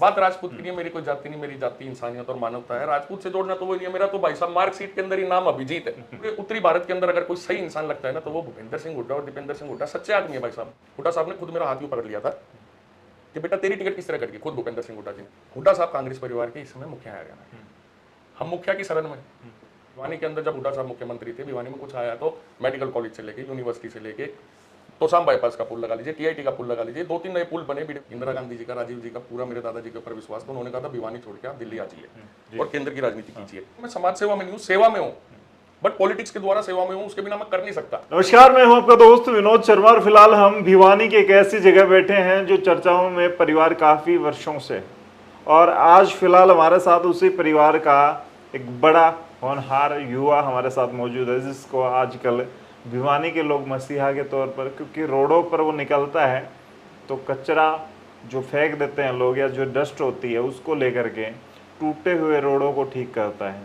बात राजपूत की नहीं है, मेरी कोई जाति नहीं, मेरी जाति इंसानियत और मानवता है। राजपूत से जोड़ना तो वो नहीं है, मेरा तो भाई साहब मार्कशीट के अंदर ही नाम अभिजीत है। पूरे उत्तरी भारत के अंदर अगर कोई सही इंसान लगता है ना तो वो भूपेंद्र सिंह हुड्डा और दीपेंद्र सिंह हुड्डा सच्चे आदमी है भाई साहब। हुड्डा साहब ने खुद मेरा हाथ यूं पकड़ लिया था कि बेटा तेरी टिकट किस तरह कटेगी, खुद भूपेंद्र सिंह हुड्डा जी ने। हुड्डा साहब कांग्रेस परिवार के इस समय मुखिया है हरियाणा के। हम मुखिया की शरण में, भिवानी के अंदर जब हुड्डा साहब मुख्यमंत्री थे, भिवानी में कुछ आया तो मेडिकल कॉलेज से लेके यूनिवर्सिटी से लेके तोशाम बाईपास का पुल लगा लीजिए, टीआईटी का पुल लगा लीजिए, 2-3 नए पुल बने। इंदिरा गांधी जी का, राजीव जी का, पूरा मेरे दादाजी के ऊपर विश्वास, तो उन्होंने कहा था भिवानी छोड़ के आप दिल्ली आ जाइए और केंद्र की राजनीति कीजिए। मैं समाज सेवा में नहीं हूँ, सेवा में हूँ, बट पॉलिटिक्स के द्वारा सेवा में हूँ, उसके बिना मैं कर नहीं सकता। नमस्कार, मैं हूं आपका दोस्त विनोद शर्मा और फिलहाल हम भिवानी की एक ऐसी जगह बैठे हैं जो चर्चाओं में परिवार काफी वर्षों से, और आज फिलहाल हमारे साथ उसी परिवार का एक बड़ा होनहार युवा हमारे साथ मौजूद है, जिसको आजकल भिवानी के लोग मसीहा के तौर पर, क्योंकि रोडों पर वो निकलता है तो कचरा जो फेंक देते हैं लोग या जो डस्ट होती है उसको लेकर के टूटे हुए रोडों को ठीक करता है।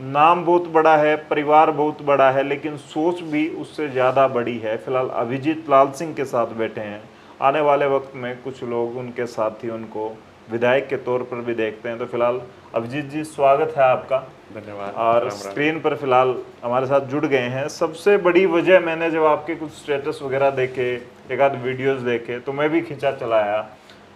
नाम बहुत बड़ा है, परिवार बहुत बड़ा है, लेकिन सोच भी उससे ज़्यादा बड़ी है। फिलहाल अभिजीत लाल सिंह के साथ बैठे हैं। आने वाले वक्त में कुछ लोग उनके साथ ही उनको विधायक के तौर पर भी देखते हैं। तो फिलहाल अभिजीत जी, स्वागत है आपका। धन्यवाद। और स्क्रीन पर फिलहाल हमारे साथ जुड़ गए हैं। सबसे बड़ी वजह, मैंने जब आपके कुछ स्टेटस वगैरह देखे, एक आध वीडियोस देखे, तो मैं भी खींचा चला आया।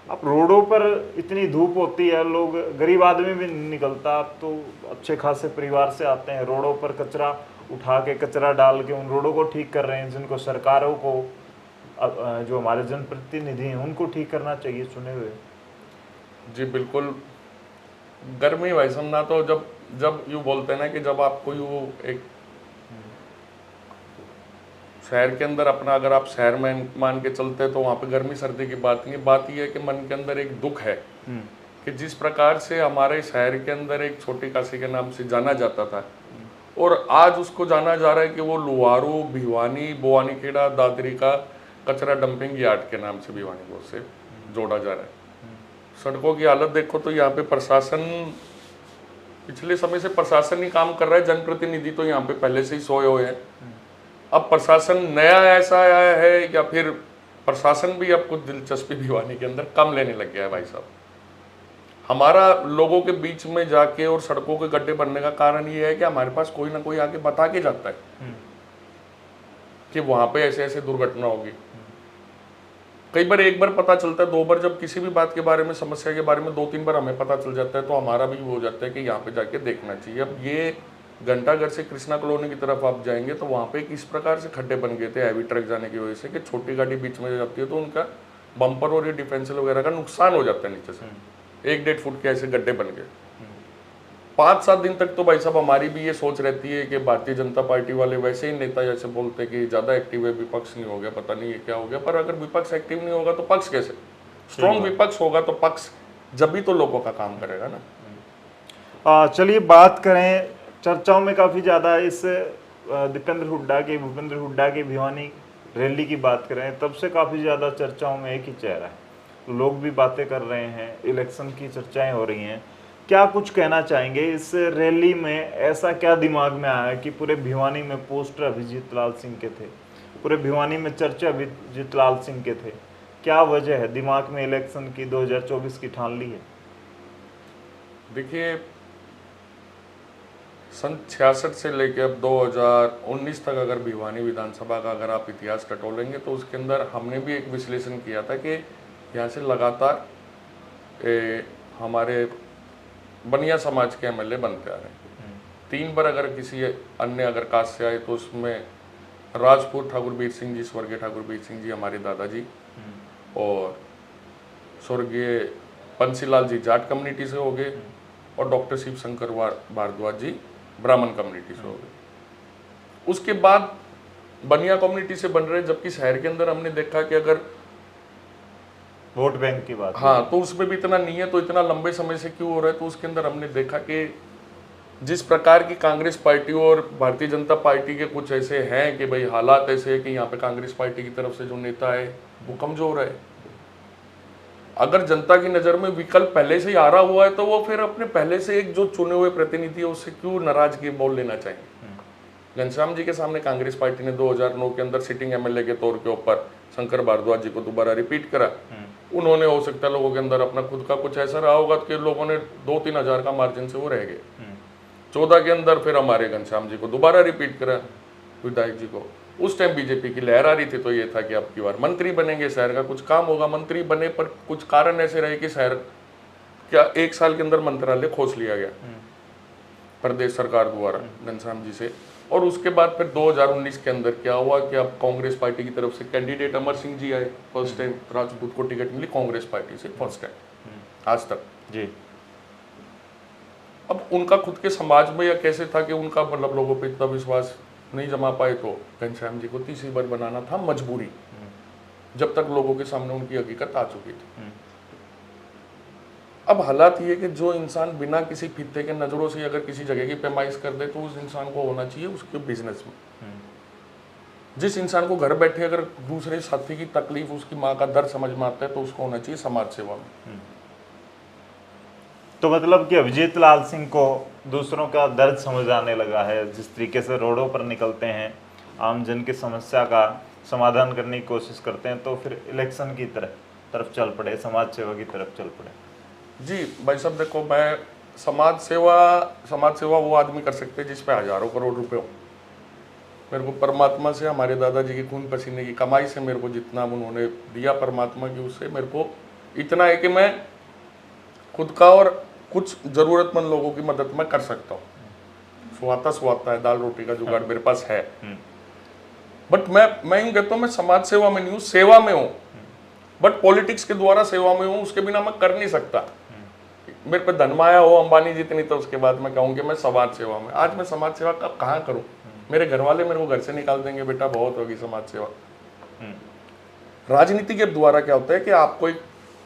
अब रोडों पर इतनी धूप होती है, लोग, गरीब आदमी भी नहीं निकलता। आप तो अच्छे खासे परिवार से आते हैं, रोडों पर कचरा उठा के, कचरा डाल के उन रोडों को ठीक कर रहे हैं, जिनको सरकारों को, जो हमारे जनप्रतिनिधि हैं, उनको ठीक करना चाहिए चुने हुए। जी बिल्कुल। गर्मी भाई साहब ना, तो जब यूँ बोलते हैं ना कि जब आपको यूँ एक शहर के अंदर अपना, अगर आप शहर में मान के चलते हैं तो वहाँ पे गर्मी सर्दी की बात नहीं है। बात यह है कि मन के अंदर एक दुख है कि जिस प्रकार से हमारे शहर के अंदर एक छोटी काशी के नाम से जाना जाता था और आज उसको जाना जा रहा है कि वो लुहारू, भिवानी, बोआनीखेड़ा, दादरी का कचरा डंपिंग यार्ड के नाम से भिवानी को से जोड़ा जा रहा है। सड़कों की हालत देखो तो यहाँ पे प्रशासन, पिछले समय से प्रशासन ही काम कर रहा है, जनप्रतिनिधि तो यहाँ पे पहले से ही सोए हुए हैं। अब प्रशासन नया ऐसा आया है या फिर प्रशासन भी अब कुछ दिलचस्पी भिवानी के अंदर कम लेने लग गया है भाई साहब। हमारा लोगों के बीच में जाके और सड़कों के गड्ढे बनने का कारण ये है कि हमारे पास कोई ना कोई आके बता के जाता है कि वहां पे ऐसे ऐसे दुर्घटना होगी। कई बार एक बार पता चलता है, 2 बार, जब किसी भी बात के बारे में, समस्या के बारे में 2-3 बार हमें पता चल जाता है तो हमारा भी वो हो जाता है कि यहाँ पे जाके देखना चाहिए। अब ये घंटाघर से कृष्णा कॉलोनी की तरफ आप जाएंगे तो वहाँ पे किस प्रकार से खड्डे बन गए थे हैवी ट्रक जाने की वजह से कि छोटी गाड़ी बीच में जाती है तो उनका बम्पर और ये डिफेंसिल वगैरह का नुकसान हो जाता है नीचे से। 1-1.5 फुट के ऐसे गड्ढे बन गए। 5-7 दिन तक तो भाई साहब हमारी भी ये सोच रहती है कि भारतीय जनता पार्टी वाले वैसे ही नेता जैसे बोलते हैं कि ज़्यादा एक्टिव है, विपक्ष नहीं हो गया, पता नहीं ये क्या हो गया। पर अगर विपक्ष एक्टिव नहीं होगा तो पक्ष कैसे? स्ट्रॉन्ग विपक्ष होगा तो पक्ष जब भी तो लोगों का काम करेगा ना। चलिए बात करें, चर्चाओं में काफ़ी ज़्यादा इस दीपेंद्र हुड्डा के, भूपेंद्र हुड्डा की भिवानी रैली की बात करें, तब से काफ़ी ज़्यादा चर्चाओं में एक ही चेहरा है। लोग भी बातें कर रहे हैं, इलेक्शन की चर्चाएं हो रही हैं। क्या कुछ कहना चाहेंगे इस रैली में? ऐसा क्या दिमाग में आया कि पूरे भिवानी में पोस्टर अभिजीत लाल सिंह के थे, पूरे भिवानी में चर्चा अभिजीत लाल सिंह के थे? क्या वजह है? दिमाग में इलेक्शन की 2024 की ठान ली है? देखिए, सन 66 से लेकर अब 2019 तक अगर भिवानी विधानसभा का अगर आप इतिहास टटोलेंगे तो उसके अंदर हमने भी एक विश्लेषण किया था कि यहाँ से लगातार हमारे बनिया समाज के एमएलए बनते आ रहे हैं। 3 बार अगर किसी अन्य अगर कास्ट से आए तो उसमें राजपूत ठाकुर बीर सिंह जी, स्वर्गीय ठाकुर बीर सिंह जी हमारे दादाजी, और स्वर्गीय पंसीलाल जी जाट कम्युनिटी से हो गए, और डॉक्टर शिव शंकर भारद्वाज जी ब्राह्मण कम्युनिटी से हो गए। उसके बाद बनिया कम्युनिटी से बन रहे, जबकि शहर के अंदर हमने देखा कि अगर वोट बैंक की बात, हाँ, तो उसमें भी इतना नहीं है तो इतना लंबे समय से क्यों हो रहा है? तो उसके अंदर हमने देखा कि जिस प्रकार की कांग्रेस पार्टी और भारतीय जनता पार्टी के कुछ ऐसे हैं कि भाई हालात ऐसे है कि यहाँ पे कांग्रेस पार्टी की तरफ से जो नेता है वो कमजोर है। अगर जनता की नज़र में विकल्प पहले से ही आ रहा हुआ है तो वो फिर अपने पहले से एक जो चुने हुए प्रतिनिधि है उससे क्यों नाराजगी बोल लेना चाहिए? घनश्याम जी के सामने कांग्रेस पार्टी ने 2009 के अंदर सिटिंग एमएलए के तौर के ऊपर शंकर भारद्वाज जी को दोबारा रिपीट करा। उन्होंने हो सकता है लोगों के अंदर अपना खुद का कुछ ऐसा रहा होगा कि लोगों ने 2-3 हज़ार का मार्जिन से वो रह गए। 14 के अंदर फिर हमारे घनश्याम जी को दोबारा रिपीट करा, विधायक जी को। उस टाइम बीजेपी की लहर आ रही थी, तो ये था कि अब की बार मंत्री बनेंगे, शहर का कुछ काम होगा। मंत्री बने पर कुछ कारण ऐसे रहे कि शहर क्या 1 साल के अंदर मंत्रालय खोस लिया गया प्रदेश सरकार द्वारा घनश्याम जी से। और उसके बाद फिर 2019 के अंदर क्या हुआ कि अब कांग्रेस पार्टी की तरफ से कैंडिडेट अमर सिंह जी आए। फर्स्ट टाइम राजपूत को टिकट मिली कांग्रेस पार्टी से, फर्स्ट टाइम आज तक जी। अब उनका खुद के समाज में या कैसे था कि उनका मतलब लोगों पे इतना विश्वास नहीं जमा पाए, तो घनश्याम जी को तीसरी बार बनाना था मजबूरी, जब तक लोगों के सामने उनकी हकीकत आ चुकी थी। अब हालात ये कि जो इंसान बिना किसी फित्ते के नजरों से अगर किसी जगह की पैमाइश कर दे, तो उस इंसान को होना चाहिए उसके बिजनेस में। जिस इंसान को घर बैठे अगर दूसरे साथी की तकलीफ, उसकी माँ का दर्द समझ में आता है, तो उसको होना चाहिए समाज सेवा में। तो मतलब कि अभिजीत लाल सिंह को दूसरों का दर्द समझ आने लगा है। जिस तरीके से रोडों पर निकलते हैं, आम जन की समस्या का समाधान करने की कोशिश करते हैं, तो फिर इलेक्शन की तरफ चल पड़े, समाज सेवा की तरफ चल पड़े। जी भाई साहब, देखो मैं समाज सेवा वो आदमी कर सकते हैं जिस पे हजारों करोड़ रुपए हो। मेरे को परमात्मा से, हमारे दादाजी की खून पसीने की कमाई से मेरे को जितना उन्होंने दिया परमात्मा की, उससे मेरे को इतना है कि मैं खुद का और कुछ ज़रूरतमंद लोगों की मदद मैं कर सकता हूँ। स्वाता है, दाल रोटी का जुगाड़ मेरे पास है। बट मैं यूँ कहता हूँ, मैं समाज सेवा में नहीं हूँ, सेवा में हूँ। बट पॉलिटिक्स के द्वारा सेवा में हूँ, उसके बिना मैं कर नहीं सकता। मेरे पे धनमाया हो अंबानी जितनी, तो उसके बाद मैं कहूँ कि मैं समाज सेवा में। आज मैं समाज सेवा कब कहाँ करूँ? मेरे घर वाले मेरे को घर से निकाल देंगे, बेटा बहुत होगी समाज सेवा। राजनीति के द्वारा क्या होता है कि आपको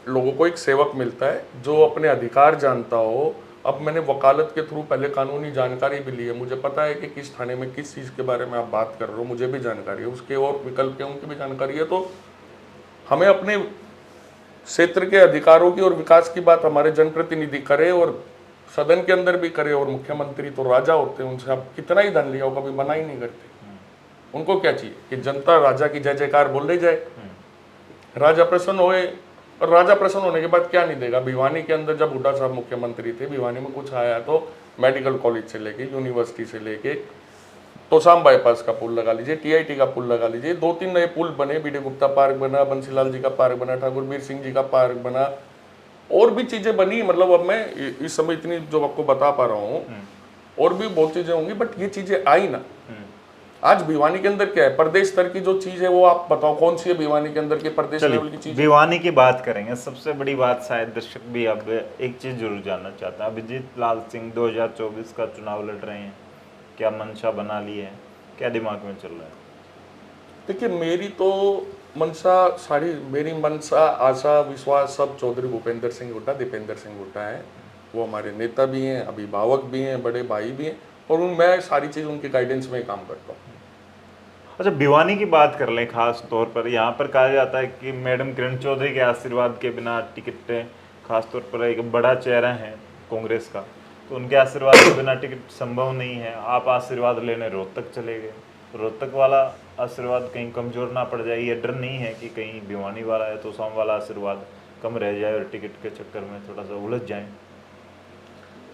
लोगों को एक सेवक मिलता है जो अपने अधिकार जानता हो। अब मैंने वकालत के थ्रू पहले कानूनी जानकारी भी ली है, मुझे पता है कि किस थाने में किस चीज़ के बारे में आप बात कर रहे हो, मुझे भी जानकारी है। उसके और विकल्प के उनकी भी जानकारी है। तो हमें अपने क्षेत्र के अधिकारों की और विकास की बात हमारे जनप्रतिनिधि करे, और सदन के अंदर भी करे। और मुख्यमंत्री तो राजा होते हैं, उनसे आप कितना ही धन लिया हो कभी मना ही नहीं करते। उनको क्या चाहिए कि जनता राजा की जय जयकार बोल रही जाए, राजा प्रसन्न होए। और राजा प्रसन्न होने के बाद क्या नहीं देगा? भिवानी के अंदर जब हुड्डा साहब मुख्यमंत्री थे, भिवानी में कुछ आया तो मेडिकल कॉलेज से लेके यूनिवर्सिटी से लेके तोसाम बाईपास का पुल लगा लीजिए, टीआईटी का पुल लगा लीजिए, 2-3 नए पुल बने, बीडी गुप्ता पार्क बना, बंसीलाल जी का पार्क बना, ठाकुर वीर सिंह जी का पार्क बना, और भी चीजें बनी। मतलब अब मैं इस समय इतनी जो आपको बता पा रहा हूँ, और भी बहुत चीजें होंगी, बट ये चीजें आई ना। आज भिवानी के अंदर क्या है? प्रदेश स्तर की जो चीज है वो आप बताओ कौन सी है भिवानी के अंदर की प्रदेश लेवल की चीज? भिवानी की बात करेंगे। सबसे बड़ी बात शायद दर्शक भी अब एक चीज जरूर जानना चाहता है, अभिजीत लाल सिंह 2024 का चुनाव लड़ रहे हैं, क्या मंशा बना ली है, क्या दिमाग में चल रहा है? देखिए, मेरी तो मंशा सारी, मेरी मंशा, आशा, विश्वास सब चौधरी भूपेंद्र सिंह हुड्डा, दीपेंद्र सिंह हुड्डा है। वो हमारे नेता भी हैं, अभिभावक भी हैं, बड़े भाई भी हैं, और मैं सारी चीज़ उनके गाइडेंस में काम करता हूँ। अच्छा, भिवानी की बात कर लें खास तौर पर, यहाँ पर कहा जाता है कि मैडम किरण चौधरी के आशीर्वाद के बिना टिकट, खास तौर पर एक बड़ा चेहरा है कांग्रेस का, तो उनके आशीर्वाद के बिना टिकट संभव नहीं है। आप आशीर्वाद लेने रोहतक चले गए, रोहतक वाला आशीर्वाद कहीं कमजोर ना पड़ जाए, ये डर नहीं है कि कहीं भिवानी वाला है तो तोसाम वाला आशीर्वाद कम रह जाए और टिकट के चक्कर में थोड़ा सा उलझ जाए?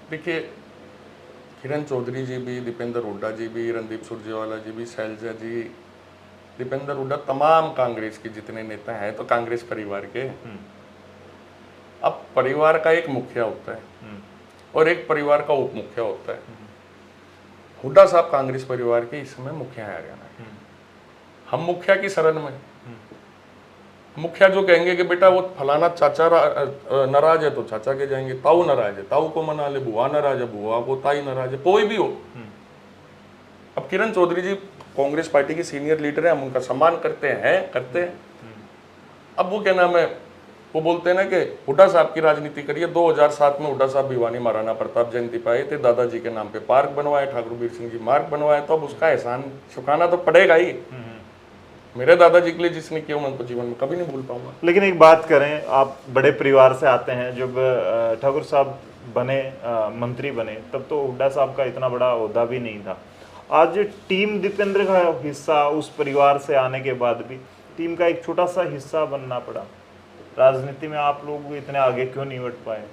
देखिए, किरण चौधरी जी भी, दीपेंद्र हुड्डा जी भी, रणदीप सुरजेवाला जी भी, शैलजा जी, दीपेंद्र हुड्डा, तमाम कांग्रेस के जितने नेता हैं तो कांग्रेस परिवार के। अब परिवार का एक मुखिया होता है और एक परिवार का उप मुखिया होता है। हुड्डा साहब कांग्रेस परिवार के इस समय मुखिया है हरियाणा के। हम मुखिया की शरण में, मुखिया जो कहेंगे कि बेटा वो फलाना चाचा नाराज है तो चाचा के जाएंगे, ताऊ नाराज है ताऊ को मना ले, बुआ नाराज है बुआ को, ताई नाराज है, कोई भी हो। अब किरण चौधरी जी कांग्रेस पार्टी की सीनियर लीडर है, हम उनका सम्मान करते हैं। अब वो क्या नाम है, वो बोलते हैं ना कि हुड्डा साहब की राजनीति करिए। 2007 में हुड्डा साहब भिवानी महाराणा प्रताप जयंती पे आए थे, दादाजी के नाम पे पार्क बनवाए, ठाकुर वीर सिंह जी मार्ग बनवाए, तो अब उसका एहसान चुकाना तो पड़ेगा ही। मेरे दादाजी के लिए जिसने किया, मैं उनको जीवन में कभी नहीं भूल पाऊंगा। लेकिन एक बात करें, आप बड़े परिवार से आते हैं, जब ठाकुर साहब बने मंत्री बने तब तो हुड्डा साहब का इतना बड़ा ओहदा भी नहीं था। आज टीम दीपेंद्र का हिस्सा, उस परिवार से आने के बाद भी टीम का एक छोटा सा हिस्सा बनना पड़ा। राजनीति में आप लोग इतने आगे क्यों नहीं बढ़ पाए?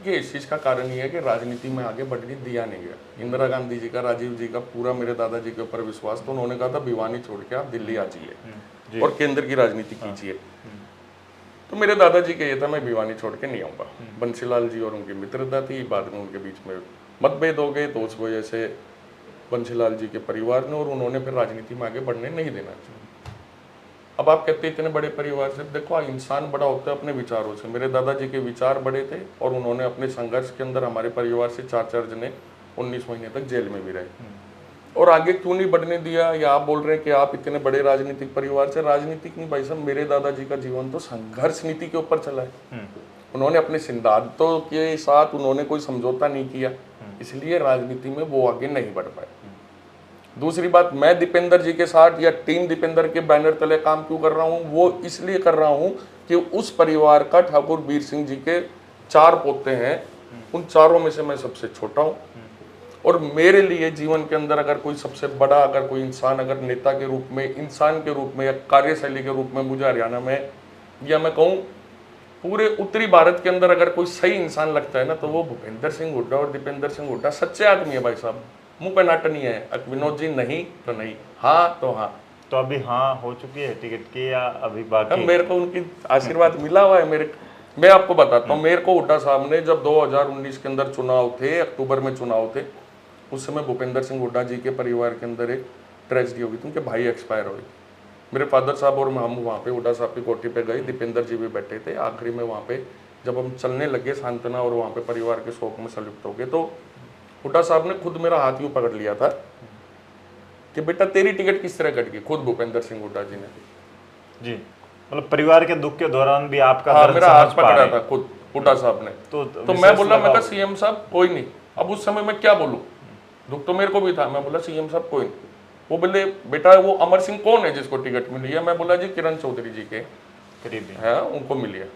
ये इस चीज़ का कारण ये है कि राजनीति में आगे बढ़ने दिया नहीं गया। इंदिरा गांधी जी का, राजीव जी का पूरा मेरे दादाजी के ऊपर विश्वास, तो उन्होंने कहा था भिवानी छोड़ के आप दिल्ली आ जाइए और केंद्र की राजनीति कीजिए। तो मेरे दादाजी का ये था मैं भिवानी छोड़ के नहीं आऊँगा। बंसीलाल जी और उनकी मित्रता थी, बाद में उनके बीच में मतभेद हो गए, तो उस वजह से बंसीलाल जी के परिवार ने और उन्होंने फिर राजनीति में आगे बढ़ने नहीं देना चाहिए। अब आप कहते हैं इतने बड़े परिवार से, देखो इंसान बड़ा होता है अपने विचारों से। मेरे दादाजी के विचार बड़े थे और उन्होंने अपने संघर्ष के अंदर हमारे परिवार से 4 जने 19 महीने तक जेल में भी रहे और आगे क्यों नहीं बढ़ने दिया। या आप बोल रहे हैं कि आप इतने बड़े राजनीतिक परिवार से, राजनीतिक नहीं भाई साहब, मेरे दादाजी का जीवन तो संघर्ष नीति के ऊपर चला है। उन्होंने अपने सिद्धांतों के साथ उन्होंने कोई समझौता नहीं किया, इसलिए राजनीति में वो आगे नहीं बढ़ पाए। दूसरी बात, मैं दीपेंद्र जी के साथ या टीम दीपेंद्र के बैनर तले काम क्यों कर रहा हूँ, वो इसलिए कर रहा हूँ कि उस परिवार का ठाकुर वीर सिंह जी के 4 पोते हैं, उन चारों में से मैं सबसे छोटा हूँ और मेरे लिए जीवन के अंदर अगर कोई सबसे बड़ा, अगर कोई इंसान अगर नेता के रूप में, इंसान के रूप में या कार्यशैली के रूप में मुझे हरियाणा में या मैं कहूँ पूरे उत्तरी भारत के अंदर अगर कोई सही इंसान लगता है ना, तो वो भूपेंद्र सिंह हुड्डा और दीपेंद्र सिंह हुड्डा सच्चे आदमी है भाई साहब। मुंह पे नाटक नहीं है। विनोद जी नहीं तो नहीं, हाँ तो हाँ। तो अभी हाँ हो चुकी है टिकट की या अभी बाकी? मेरे को उनकी आशीर्वाद मिला हुआ है। मैं आपको बताता हूँ, मेरे को हुड्डा साहब ने जब 2019 के अंदर चुनाव थे, अक्टूबर में चुनाव थे, उस समय भूपेंद्र सिंह हुड्डा जी के परिवार के अंदर एक ट्रेजेडी हो गई थी, उनके भाई एक्सपायर हो गए। मेरे फादर साहब और हम वहाँ पे हुड्डा साहब की कोठी पे गए, दीपेंद्र जी भी बैठे थे। आखिरी में वहाँ पे जब हम चलने लगे सांत्वना और वहाँ पे परिवार के शोक में संलिप्त हो गए, तो हुड्डा साहब ने खुद मेरा हाथ यूं पकड़ लिया था कि बेटा तेरी टिकट किस तरह कट गई, खुद भूपेंद्र सिंह हुड्डा जी ने। जी, मतलब परिवार के दुख के दौरान भी आपका हाँ, मेरा हाथ पकड़ा था खुद हुड्डा साहब ने। तो मैं बोला, मैं कहा सीएम साहब कोई नहीं। अब उस समय मैं क्या बोलूं, दुख तो मेरे को भी था। मैं बोला सीएम साहब कोई नहीं। वो बोले बेटा वो अमर सिंह कौन है जिसको टिकट मिली है? मैं बोला जी किरण चौधरी जी के करीबी है, उनको मिली है।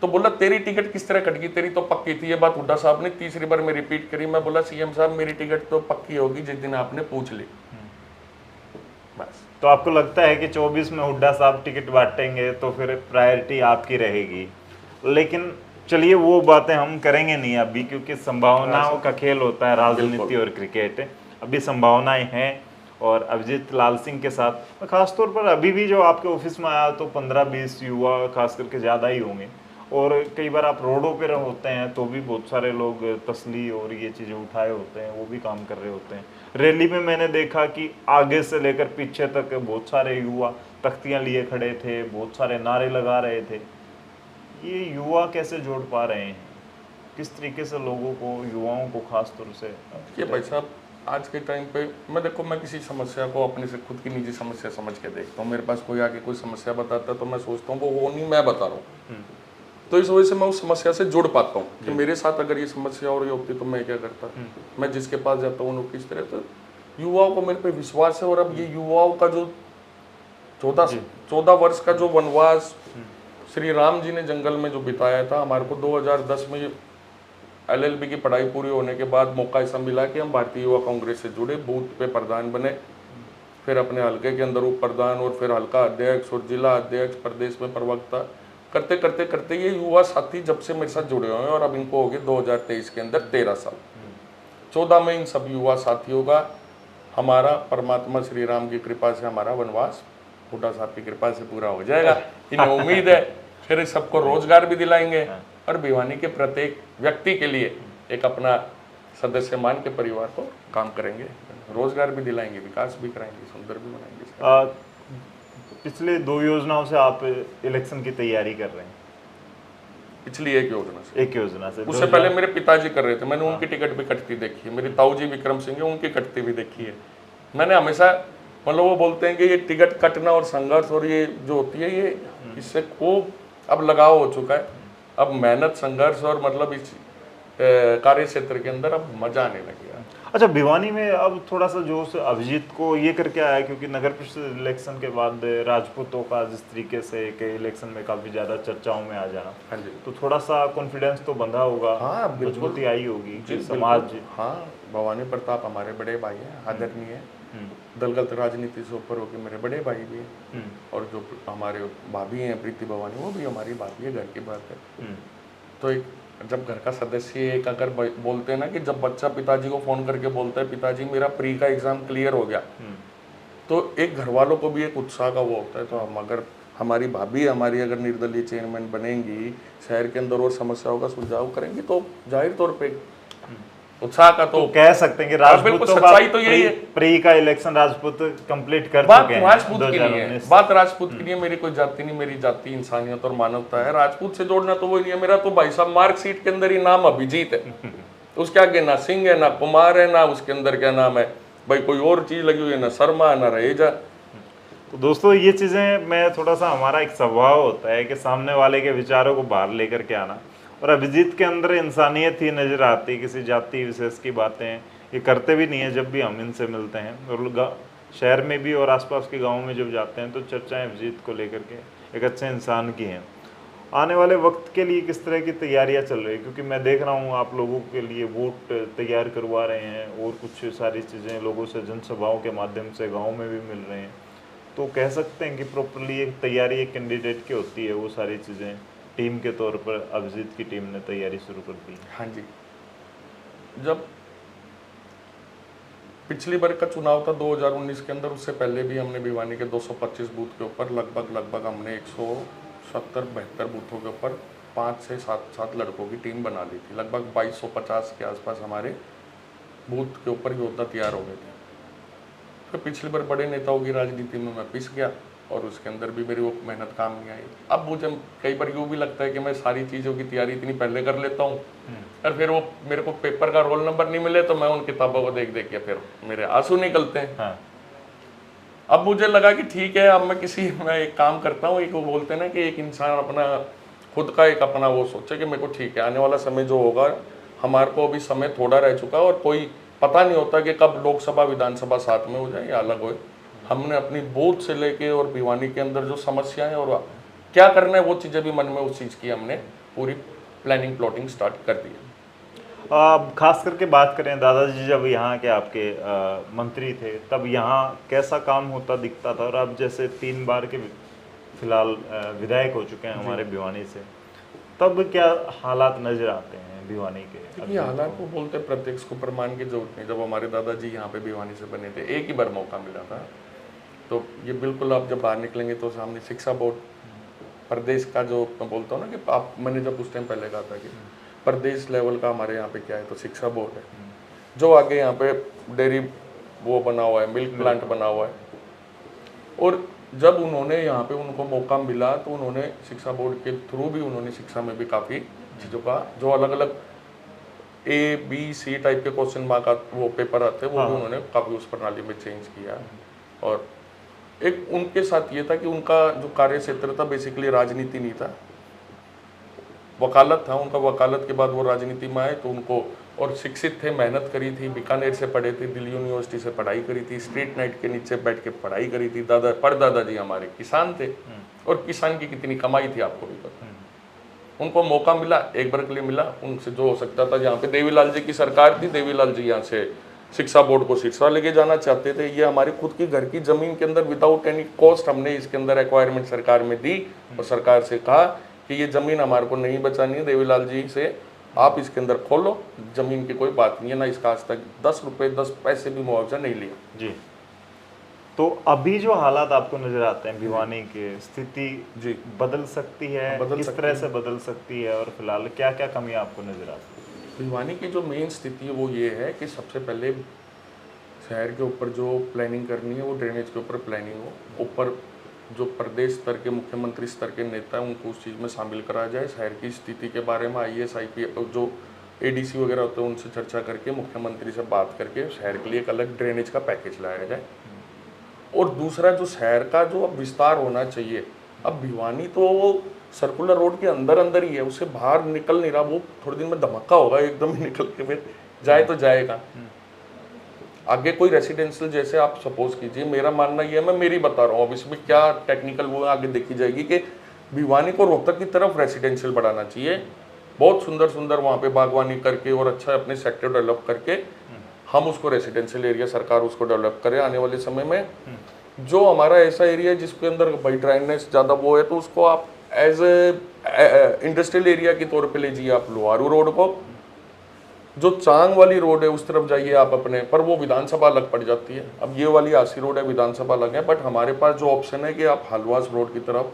तो बोला तेरी टिकट किस तरह कट गई, तेरी तो पक्की थी। ये बात हुड्डा साहब ने तीसरी बार में रिपीट करी। मैं बोला सीएम साहब मेरी टिकट तो पक्की होगी जिस दिन आपने पूछ ली। बस। तो आपको लगता है कि 24 में हुड्डा साहब टिकट बांटेंगे तो फिर प्रायोरिटी आपकी रहेगी? लेकिन चलिए वो बातें हम करेंगे नहीं अभी, क्योंकि संभावनाओं का खेल होता है राजनीति और क्रिकेट। अभी संभावनाएं हैं और अभिजीत लाल सिंह के साथ खासतौर पर अभी भी जो आपके ऑफिस में आया तो 15-20 युवा खास करके ज़्यादा ही होंगे। और कई बार आप रोडों पे होते हैं तो भी बहुत सारे लोग तसली और ये चीज़ें उठाए होते हैं, वो भी काम कर रहे होते हैं। रैली में मैंने देखा कि आगे से लेकर पीछे तक बहुत सारे युवा तख्तियां लिए खड़े थे, बहुत सारे नारे लगा रहे थे। ये युवा कैसे जोड़ पा रहे हैं? किस तरीके से लोगों को, युवाओं को खास तौर से? ये भाई साहब आज के टाइम पे मैं किसी समस्या को अपने से खुद की निजी समस्या समझ के देखता हूँ। मेरे पास कोई आके कोई समस्या बताता है तो मैं सोचता हूँ वो नहीं, मैं बता रहा हूँ। तो इस वजह से मैं उस समस्या से जुड़ पाता हूँ कि मेरे साथ अगर ये समस्या और ये होती तो मैं क्या करता। मैं जिसके पास जाता हूँ उनको किस तरह, तो युवाओं को मेरे पे विश्वास है। और अब ये युवाओं का जो 14 वर्ष का जो वनवास श्री राम जी ने जंगल में जो बिताया था, हमारे को 2010 में LLB की पढ़ाई पूरी होने के बाद मौका ऐसा मिला कि हम भारतीय युवा कांग्रेस से जुड़े, बूथ पे प्रधान बने, फिर अपने हल्के के अंदर उप प्रधान और फिर हल्का अध्यक्ष और जिला अध्यक्ष, प्रदेश में प्रवक्ता, करते करते करते ये युवा साथी जब से मेरे साथ जुड़े हुए हैं और अब इनको हो गए 2023 के अंदर 13 साल। 14 में इन सब युवा साथियों का हमारा परमात्मा श्री राम की कृपा से हमारा वनवास हुड्डा साहब की कृपा से पूरा हो जाएगा। इन्हें उम्मीद है फिर सबको रोजगार भी दिलाएंगे और भिवानी के प्रत्येक व्यक्ति के लिए एक अपना सदस्य मान के परिवार को काम करेंगे, रोजगार भी दिलाएंगे, विकास भी कराएंगे, सुंदर भी बनाएंगे। पिछले 2 योजनाओं से आप इलेक्शन की तैयारी कर रहे हैं? पिछली एक योजना से उससे पहले मेरे पिताजी कर रहे थे, मैंने उनकी टिकट भी कटती देखी है। मेरी ताऊ जी विक्रम सिंह है, उनकी कटती भी देखी है। मैंने हमेशा मतलब वो बोलते हैं कि ये टिकट कटना और संघर्ष और ये जो होती है ये इससे खूब अब लगाव हो चुका है। अब मेहनत, संघर्ष और मतलब इस कार्य क्षेत्र के अंदर अब मजा आने लग गया। अच्छा, भिवानी में अब थोड़ा सा जोश अभिजीत को ये करके आया, क्योंकि नगर परिषद इलेक्शन के बाद राजपूतों का जिस तरीके से के इलेक्शन में काफी ज्यादा चर्चाओं में आ जाना, हाँ जी। तो थोड़ा सा कॉन्फिडेंस तो बंधा होगा, हाँ बिल्कुल, मजबूती आई होगी जी कि समाज। बिल्कुल। हाँ, भवानी प्रताप हमारे बड़े भाई हैं, आदरणीय हैं, दलगत राजनीति से ऊपर होकर मेरे बड़े भाई भी हैं, और जो हमारे भाभी हैं प्रीति भवानी, वो भी हमारी भाभी है, घर की बात है। तो एक जब घर का सदस्य एक अगर बोलते हैं ना कि जब बच्चा पिताजी को फोन करके बोलता है पिताजी मेरा प्री का एग्जाम क्लियर हो गया, तो एक घर वालों को भी एक उत्साह का वो होता है। तो हम अगर हमारी भाभी हमारी अगर निर्दलीय चेयरमैन बनेंगी, शहर के अंदर और समस्याओं का सुलझाव करेंगी, तो जाहिर तौर पे उत्साह का तो कह सकते हैं कि बिल्कुल राजपूतों का सच्चाई तो यही है। प्री का इलेक्शन राजपूत कंप्लीट कर बात चुके हैं राजपूत की नहीं है, 2019। बात राजपूत की नहीं है। मेरी कोई जाति नहीं, मेरी जाति इंसानियत और मानवता है। राजपूत से जोड़ना तो वो नहीं है। मेरा तो भाई साहब मार्कशीट के अंदर ही नाम अभिजीत है, उसके आगे ना सिंह है, ना कुमार है, ना उसके अंदर क्या नाम है भाई कोई और चीज लगी हुई है, ना शर्मा ना रहेजा। तो दोस्तों, ये चीजें मैं थोड़ा सा, हमारा एक स्वभाव होता है कि सामने वाले के विचारों को बाहर लेकर के आना, और अभिजीत के अंदर इंसानियत ही नजर आती, किसी जाति विशेष की बातें ये करते भी नहीं है। जब भी हम इनसे मिलते हैं और शहर में भी और आसपास के गाँव में जब जाते हैं, तो चर्चाएं अभिजीत को लेकर के एक अच्छे इंसान की हैं। आने वाले वक्त के लिए किस तरह की तैयारियां चल रही है, क्योंकि मैं देख रहा हूँ आप लोगों के लिए वोट तैयार करवा रहे हैं, और कुछ सारी चीज़ें लोगों से जनसभाओं के माध्यम से गाँव में भी मिल रहे हैं। तो कह सकते हैं कि प्रॉपरली एक तैयारी एक कैंडिडेट की होती है, वो सारी चीज़ें टीम के तौर पर अभिजीत की टीम ने तैयारी शुरू कर दी। हाँ जी, जब पिछली बार का चुनाव था 2019 के अंदर, उससे पहले भी हमने भिवानी के 225 बूथ के ऊपर लगभग हमने 170-72 बूथों के ऊपर 5 से 7 लड़कों की टीम बना ली थी। लगभग 2250 के आसपास हमारे बूथ के ऊपर योद्धा तैयार हो गए थे। तो पिछली बार बड़े नेताओं की राजनीति में मैं पिस गया, और उसके अंदर भी मेरी वो मेहनत काम नहीं आई। अब मुझे कई बार यूँ भी लगता है कि मैं सारी चीज़ों की तैयारी इतनी पहले कर लेता हूँ, और फिर वो मेरे को पेपर का रोल नंबर नहीं मिले तो मैं उन किताबों को देख देख के फिर मेरे आंसू निकलते हैं। हाँ। अब मुझे लगा कि ठीक है, अब मैं एक काम करता हूँ। एक वो बोलते हैं ना कि एक इंसान अपना खुद का एक अपना वो सोचे कि मेरे को ठीक है, आने वाला समय जो होगा, हमारे को अभी समय थोड़ा रह चुका है, और कोई पता नहीं होता कि कब लोकसभा विधानसभा साथ में हो जाए या अलग हो। हमने अपनी बूथ से लेके और भिवानी के अंदर जो समस्याएं और क्या करना है वो चीज़ें भी मन में उस चीज़ की हमने पूरी प्लानिंग प्लॉटिंग स्टार्ट कर दी है। खास करके बात करें, दादाजी जब यहाँ के आपके मंत्री थे, तब यहाँ कैसा काम होता दिखता था, और अब जैसे 3 बार के फिलहाल विधायक हो चुके हैं हमारे भिवानी से, तब क्या हालात नजर आते हैं भिवानी के? ये हालात को बोलते प्रत्यक्ष को प्रमाण की जरूरत नहीं। जब हमारे दादाजी यहाँ पे भिवानी से बने थे, एक ही बार मौका मिला था, तो ये बिल्कुल आप जब बाहर निकलेंगे तो सामने शिक्षा बोर्ड प्रदेश का, जो मैं बोलता हूँ ना कि आप, मैंने जब उस टाइम पहले कहा था कि प्रदेश लेवल का हमारे यहाँ पे क्या है, तो शिक्षा बोर्ड है। जो आगे यहाँ पे डेयरी वो बना हुआ है, मिल्क प्लांट बना हुआ है। और जब उन्होंने यहाँ पे उनको मौका मिला तो उन्होंने शिक्षा बोर्ड के थ्रू भी उन्होंने शिक्षा में भी काफ़ी चीज़ों का, जो अलग अलग ABC टाइप के क्वेश्चन मार्क वो पेपर आते हैं, वो भी उन्होंने काफ़ी उस प्रणाली में चेंज किया। और एक उनके साथ ये था कि उनका जो कार्य क्षेत्र था बेसिकली राजनीति नहीं था, वकालत था उनका। वकालत के बाद वो राजनीति में आए, तो उनको, और शिक्षित थे, मेहनत करी थी, बीकानेर से पढ़े थे, दिल्ली यूनिवर्सिटी से पढ़ाई करी थी, स्ट्रीट नाइट के नीचे बैठ के पढ़ाई करी थी। परदादा जी हमारे किसान थे, और किसान की कितनी कमाई थी आपको भी पता। उनको मौका मिला, एक बार के लिए मिला, उनसे जो हो सकता था। यहाँ पे देवीलाल जी की सरकार थी, देवीलाल जी यहाँ से शिक्षा बोर्ड को शिक्षा लेके जाना चाहते थे। ये हमारी खुद की घर की जमीन के अंदर विदाउट एनी कॉस्ट हमने इसके अंदर एक्वायरमेंट सरकार में दी, और सरकार से कहा कि ये जमीन हमारे को नहीं बचानी है, देवीलाल जी से आप इसके अंदर खोलो, जमीन की कोई बात नहीं है ना। इसका आज तक 10 रुपये 10 पैसे भी मुआवजा नहीं लिया जी। तो अभी जो हालात आपको नजर आते हैं भिवानी के, स्थिति जी बदल सकती है, किस तरह से बदल सकती है, और फिलहाल क्या क्या कमी आपको नजर आती है? भिवानी की जो मेन स्थिति है वो ये है कि सबसे पहले शहर के ऊपर जो प्लानिंग करनी है वो ड्रेनेज के ऊपर प्लानिंग हो। ऊपर जो प्रदेश स्तर के मुख्यमंत्री स्तर के नेता हैं उनको उस चीज़ में शामिल करा जाए। शहर की स्थिति के बारे में IAS IPS जो ADC वगैरह होते हैं उनसे चर्चा करके, मुख्यमंत्री से बात करके शहर के लिए एक अलग ड्रेनेज का पैकेज लाया जाए। और दूसरा, जो शहर का जो अब विस्तार होना चाहिए, अब भिवानी तो सर्कुलर रोड के अंदर अंदर ही है, उससे बाहर निकल नहीं रहा। वो थोड़े दिन में धमाका होगा, एकदम ही निकल के फिर जाए तो जाएगा। आगे कोई रेसिडेंशियल, जैसे आप सपोज कीजिए, मेरा मानना ये है, मैं मेरी बता रहा हूँ, अब इसमें क्या टेक्निकल वो आगे देखी जाएगी, कि भिवानी को रोहतक की तरफ रेसिडेंशियल बढ़ाना चाहिए, बहुत सुंदर सुंदर वहाँ पे बागवानी करके और अच्छा अपने सेक्टर डेवलप करके हम उसको रेसिडेंशियल एरिया, सरकार उसको डेवलप करे आने वाले समय में। जो हमारा ऐसा एरिया है जिसके अंदर भाई ड्राइनेस ज़्यादा वो है, तो उसको आप एज ए इंडस्ट्रियल एरिया के तौर पे लीजिए आप लोहारू रोड को। जो चांग वाली रोड है उस तरफ जाइए आप अपने, पर वो विधानसभा अलग पड़ जाती है। अब ये वाली आसी रोड है, विधानसभा अलग है, बट हमारे पास जो ऑप्शन है कि आप हलवास रोड की तरफ,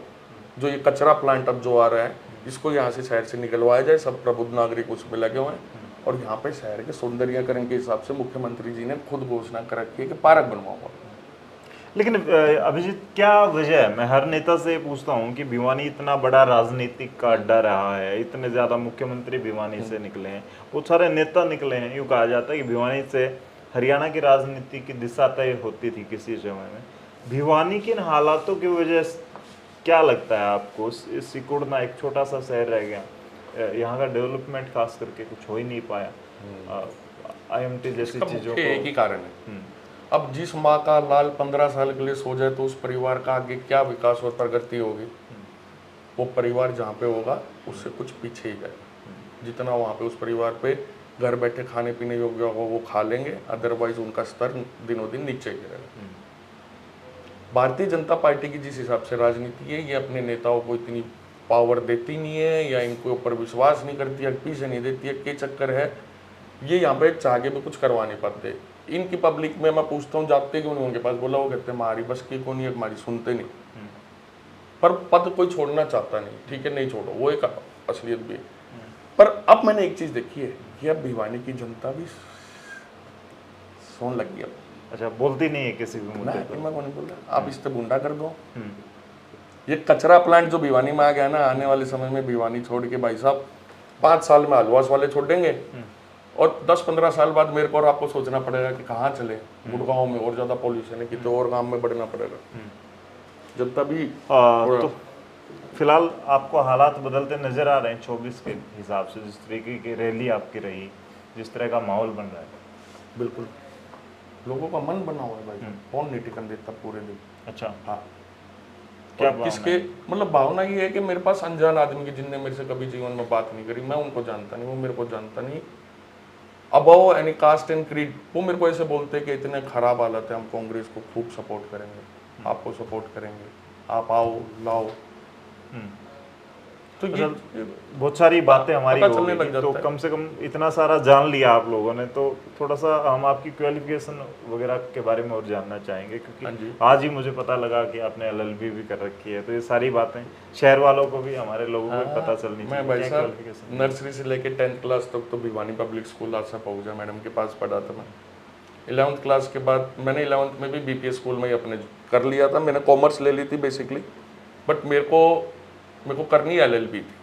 जो ये कचरा प्लांट अब जो आ रहा है, इसको यहाँ से शहर से निकलवाया जाए, सब प्रबुद्ध नागरिक उसमें लगे हुए हैं। और यहाँ पे शहर के सौंदर्यीकरण के हिसाब से मुख्यमंत्री जी ने खुद घोषणा कर रखी है कि पार्क बनवाऊंगा। लेकिन अभिजीत, क्या वजह है, मैं हर नेता से पूछता हूँ कि भिवानी इतना बड़ा राजनीतिक का अड्डा रहा है, इतने ज़्यादा मुख्यमंत्री भिवानी से निकले हैं, बहुत सारे नेता निकले हैं, यूँ कहा जाता है कि भिवानी से हरियाणा की राजनीति की दिशा तय होती थी किसी समय में। भिवानी के इन हालातों की वजह से क्या लगता है आपको, सिकुड़ना, एक छोटा सा शहर रह गया, यहाँ का डेवलपमेंट खास करके कुछ हो ही नहीं पाया, IMT जैसी चीज़ों को? एक ही कारण है, अब जिस माँ का लाल 15 साल के लिए सो जाए तो उस परिवार का आगे क्या विकास और प्रगति होगी। वो परिवार जहाँ पे होगा उससे कुछ पीछे ही जाए। जितना वहाँ पे उस परिवार पे घर बैठे खाने पीने योग्य होगा वो खा लेंगे, अदरवाइज उनका स्तर दिनों दिन नीचे गिरेगा। भारतीय जनता पार्टी की जिस हिसाब से राजनीति है, ये अपने नेताओं को इतनी पावर देती नहीं है, या इनके ऊपर विश्वास नहीं करती है, पीछे नहीं देती है, के चक्कर है, ये यहाँ पे चाह के भी कुछ करवा नहीं पाते। इनकी पब्लिक में मैं पूछता हूँ जाते क्यों नहीं उनके पास, बोला वो कहते हैं हमारी बस की को नहीं, हमारी सुनते नहीं। पर पद कोई छोड़ना चाहता नहीं, ठीक है नहीं छोड़ो, वो एक असलियत भी है। पर अब मैंने एक चीज देखी है कि अब भिवानी की जनता भी सोन लग गई। अब अच्छा, बोलती नहीं है किसी भी मुद्दे पर? मैं नहीं बोल रहा, आप इस पे गुंडा कर दो। ये कचरा प्लांट जो भिवानी में आ गया ना, आने वाले समय में भिवानी छोड़ के भाई साहब 5 साल में हलवास वाले छोड़ देंगे, और 10-15 साल बाद मेरे को और आपको सोचना पड़ेगा कि कहाँ चले। गुड़गांव में और ज्यादा पॉल्यूशन है, कितने और काम में बढ़ना पड़ेगा। जब तभी तो फिलहाल आपको हालात बदलते नजर आ रहे हैं 24 के हिसाब से, जिस तरीके की रैली आपकी रही, जिस तरह का माहौल बन रहा है? बिल्कुल, लोगों का मन बना हुआ है भाई, कौन नहीं टिकन देता पूरे दिन। अच्छा, हाँ, क्या किसके मतलब भावना ये है कि मेरे पास अनजान आदमी की, जिनने मेरे से कभी जीवन में बात नहीं करी, मैं उनको जानता नहीं, वो मेरे को जानता नहीं, above any caste and creed, वो मेरे को ऐसे बोलते हैं कि इतने खराब हालत है, हम कांग्रेस को खूब सपोर्ट करेंगे, आपको सपोर्ट करेंगे, आप आओ लाओ। तो ये बहुत सारी बातें हमारी पता हो चलने गई, लग जाता तो है। कम से कम इतना सारा जान लिया आप लोगों ने, तो थोड़ा सा हम आपकी क्वालिफिकेशन वगैरह के बारे में और जानना चाहेंगे, क्योंकि आज ही मुझे पता लगा कि आपने LLB भी कर रखी है, तो ये सारी बातें शहर वालों को भी, हमारे लोगों को भी पता चलनी चाहिए। मैं भाई साहब नर्सरी से लेके 10th क्लास तक तो भिवानी पब्लिक स्कूल आशा पहुंचा मैडम के पास पढ़ा था मैं। 11th क्लास के बाद मैंने 11th में भी BPS स्कूल में ही अपने कर लिया था, मैंने कॉमर्स ले ली थी बेसिकली, बट मेरे को करनी LLB थी।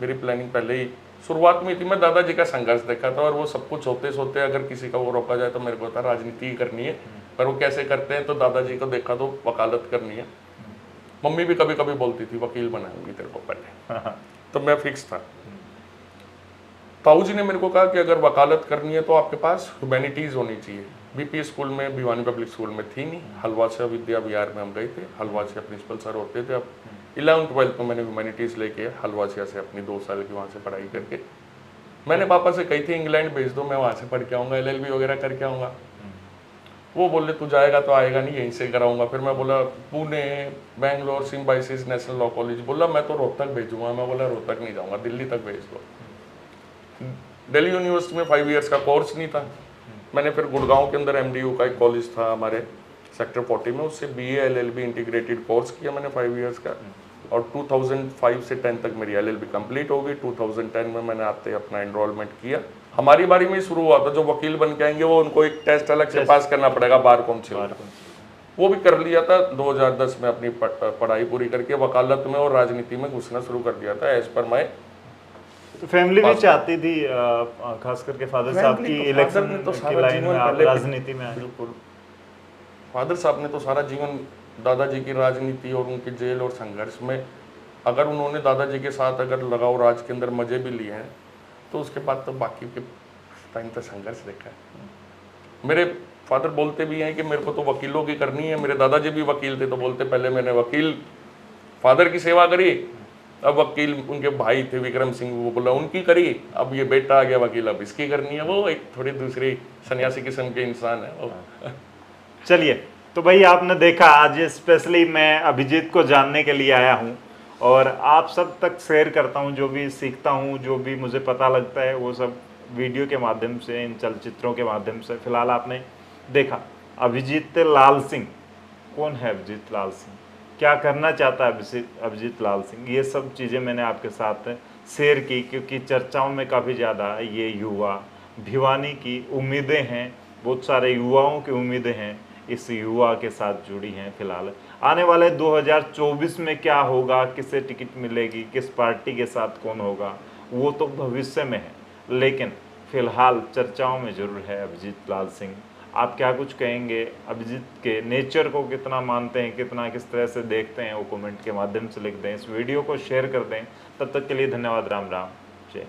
मेरी प्लानिंग पहले ही शुरुआत में थी। मैं दादाजी का संघर्ष देखा था, और वो सब कुछ होते सोते अगर किसी का वो रोका जाए तो मेरे को था राजनीति ही करनी है, पर वो कैसे करते हैं, तो दादाजी को देखा तो वकालत करनी है। मम्मी भी कभी कभी बोलती थी वकील बनाऊंगी तेरे को पहले, तो मैं फिक्स था। ताऊ जी ने मेरे को कहा कि अगर वकालत करनी है तो आपके पास ह्यूमैनिटीज़ होनी चाहिए। BPS स्कूल में, भिवानी पब्लिक स्कूल में थी नहीं, हलवासिया विद्या विहार में हम गए थे, हलवासिया प्रिंसिपल सर होते थे। अब 11th-12th में मैंने ह्यूमैनिटीज़ लेके हलवासिया से अपनी 2 साल की वहाँ से पढ़ाई करके, मैंने पापा से कही थी इंग्लैंड भेज दो, मैं वहाँ से पढ़ के आऊँगा, LLB वगैरह करके आऊँगा। वो बोले तू जाएगा तो आएगा नहीं, यहीं से कराऊंगा। फिर मैं बोला Pune, Bangalore, Symbiosis national law college, बोला मैं तो रोहतक भेजूंगा। मैं बोला रोहतक नहीं जाऊँगा, दिल्ली तक भेज दो। दिल्ली यूनिवर्सिटी में 5 इयर्स का कोर्स नहीं था। मैंने फिर गुड़गांव के अंदर MDU का एक कॉलेज था हमारे सेक्टर 40 में, उससे BA LLB इंटीग्रेटेड कोर्स किया मैंने 5 इयर्स का, और 2005 से 10 तक मेरी LLB कंप्लीट हो गई। 2010 में मैंने आते अपना एनरोलमेंट किया। हमारी बारी में ही शुरू हुआ था, जो वकील बन के आएंगे वो उनको एक टेस्ट अलग से पास करना पड़ेगा, बार काउंसिल, वो भी कर लिया था। 2010 में अपनी पढ़ाई पूरी करके वकालत में और राजनीति में घुसना शुरू कर दिया था एज पर माई। तो फैमिली भी चाहती थी, खास करके फादर साहब की इलेक्शन की लाइन में आप राजनीति में आए? बिल्कुल, फादर साहब ने तो सारा जीवन दादाजी की राजनीति और उनकी जेल और संघर्ष में, अगर उन्होंने दादाजी के साथ अगर लगाव राज के अंदर मजे भी लिए हैं, तो उसके बाद तो बाकी के टाइम तक संघर्ष देखा है। मेरे फादर बोलते भी हैं कि मेरे को तो वकीलों की करनी है, मेरे दादाजी भी वकील थे तो बोलते पहले मैंने वकील फादर की सेवा करी, अब वकील उनके भाई थे विक्रम सिंह, वो बोला उनकी करी, अब ये बेटा आ गया वकील, अब इसकी करनी है। वो एक थोड़ी दूसरी सन्यासी किस्म के इंसान है वो। चलिए, तो भाई आपने देखा, आज स्पेशली मैं अभिजीत को जानने के लिए आया हूँ और आप सब तक शेयर करता हूँ, जो भी सीखता हूँ, जो भी मुझे पता लगता है वो सब वीडियो के माध्यम से, इन चलचित्रों के माध्यम से। फिलहाल आपने देखा अभिजीत लाल सिंह, कौन है अभिजीत लाल सिंह, क्या करना चाहता है अभिजीत लाल सिंह, ये सब चीज़ें मैंने आपके साथ शेयर की, क्योंकि चर्चाओं में काफ़ी ज़्यादा ये युवा भिवानी की उम्मीदें हैं, बहुत सारे युवाओं की उम्मीदें हैं इस युवा के साथ जुड़ी हैं। फिलहाल आने वाले 2024 में क्या होगा, किसे टिकट मिलेगी, किस पार्टी के साथ कौन होगा, वो तो भविष्य में है, लेकिन फिलहाल चर्चाओं में जरूर है अभिजीत लाल सिंह। आप क्या कुछ कहेंगे, अभिजीत के नेचर को कितना मानते हैं, कितना किस तरह से देखते हैं, वो कमेंट के माध्यम से लिख दें, इस वीडियो को शेयर कर दें। तब तक के लिए धन्यवाद। राम राम, जय।